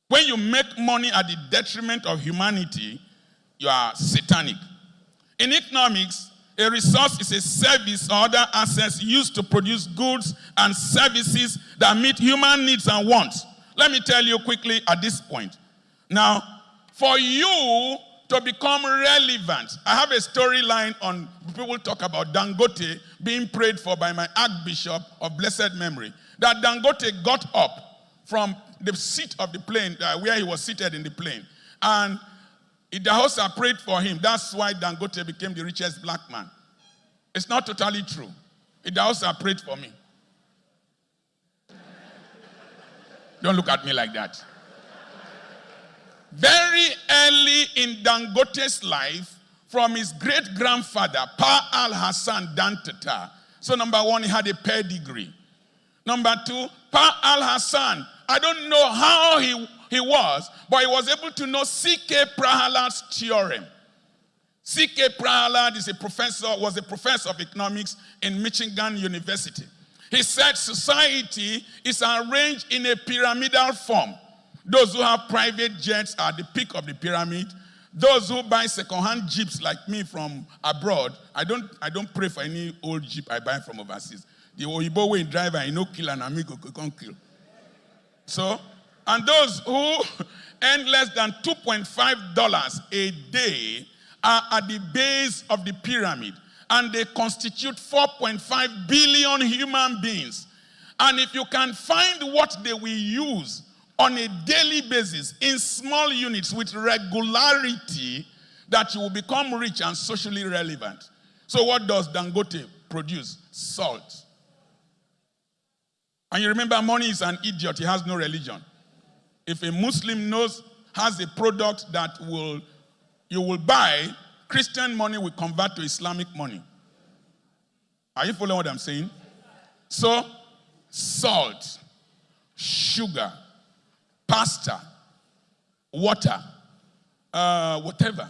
When you make money at the detriment of humanity, you are satanic. In economics, a resource is a service or other assets used to produce goods and services that meet human needs and wants. Let me tell you quickly at this point. Now, for you to become relevant, I have a storyline on people talk about Dangote being prayed for by my Archbishop of blessed memory. That Dangote got up from the seat of the plane, where he was seated in the plane, and the hosts prayed for him. That's why Dangote became the richest black man. It's not totally true. The hosts prayed for me. Don't look at me like that. Very early in Dangote's life, from his great-grandfather, Pa Al-Hassan Dantata. So number one, he had a pedigree. Number two, Pa Al-Hassan, I don't know how he was, but he was able to know C.K. Prahalad's theorem. C.K. Prahalad was a professor of economics in Michigan University. He said society is arranged in a pyramidal form. Those who have private jets are the peak of the pyramid. Those who buy second-hand jeeps like me from abroad, I don't pray for any old jeep I buy from overseas. The Oyibo way driver, I know kill and amigo can't kill. So, and those who earn less than $2.5 a day are at the base of the pyramid, and they constitute 4.5 billion human beings. And if you can find what they will use on a daily basis in small units with regularity, that you will become rich and socially relevant. So what does Dangote produce? Salt. And you remember, money is an idiot. He has no religion. If a Muslim has a product that you will buy, Christian money will convert to Islamic money. Are you following what I'm saying? So, salt, sugar, pasta, water, whatever.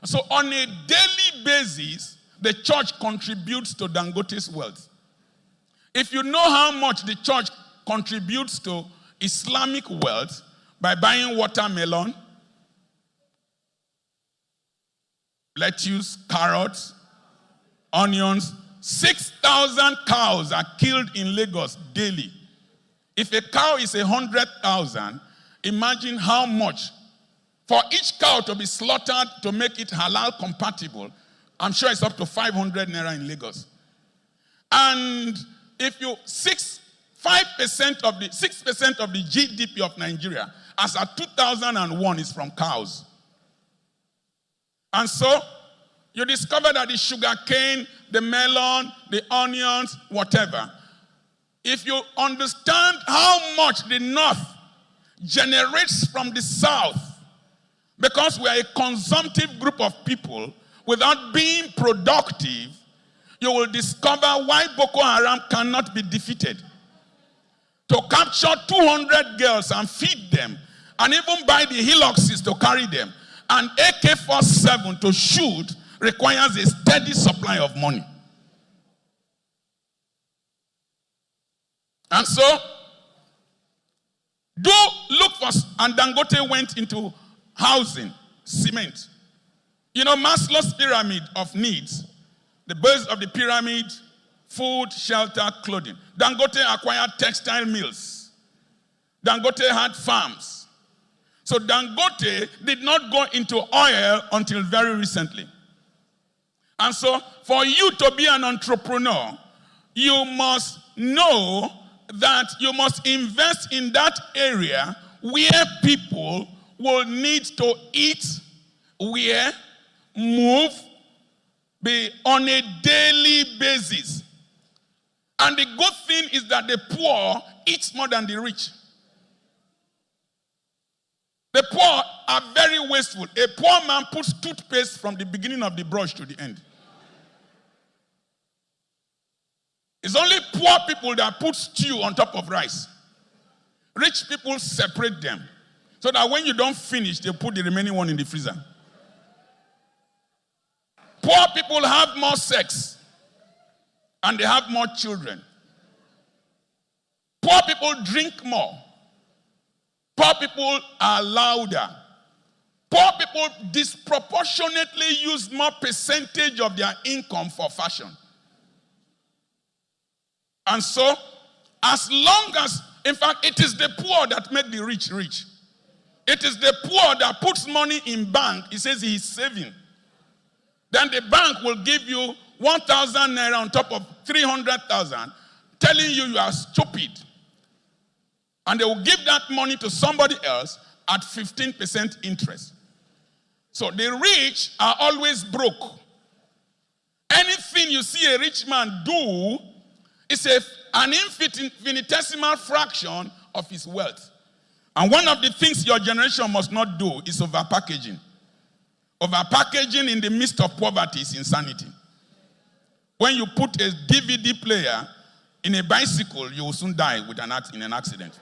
So on a daily basis, the church contributes to Dangote's wealth. If you know how much the church contributes to Islamic wealth by buying watermelon, lettuce, carrots, onions, 6,000 cows are killed in Lagos daily. If a cow is 100,000, imagine how much. For each cow to be slaughtered to make it halal compatible, I'm sure it's up to 500 naira in Lagos. And if you 6% of the GDP of Nigeria, as at 2001, is from cows. And so you discover that the sugar cane, the melon, the onions, whatever. If you understand how much the North generates from the South, because we are a consumptive group of people, without being productive, you will discover why Boko Haram cannot be defeated. To capture 200 girls and feed them, and even buy the Hiluxes to carry them, and AK-47 to shoot, requires a steady supply of money. And so, do look for, and Dangote went into housing, cement. You know, Maslow's pyramid of needs, the base of the pyramid, food, shelter, clothing. Dangote acquired textile mills. Dangote had farms. So Dangote did not go into oil until very recently. And so, for you to be an entrepreneur, you must know that you must invest in that area where people will need to eat, wear, move, be on a daily basis. And the good thing is that the poor eat more than the rich. The poor are very wasteful. A poor man puts toothpaste from the beginning of the brush to the end. It's only poor people that put stew on top of rice. Rich people separate them, so that when you don't finish, they put the remaining one in the freezer. Poor people have more sex, and they have more children. Poor people drink more. Poor people are louder. Poor people disproportionately use more percentage of their income for fashion. And so, as long as, in fact, it is the poor that make the rich rich. It is the poor that puts money in bank. He says he is saving. Then the bank will give you 1,000 naira on top of 300,000, telling you are stupid. And they will give that money to somebody else at 15% interest. So the rich are always broke. Anything you see a rich man do is an infinitesimal fraction of his wealth. And one of the things your generation must not do is overpackaging. Overpackaging in the midst of poverty is insanity. When you put a DVD player in a bicycle, you will soon die in an accident.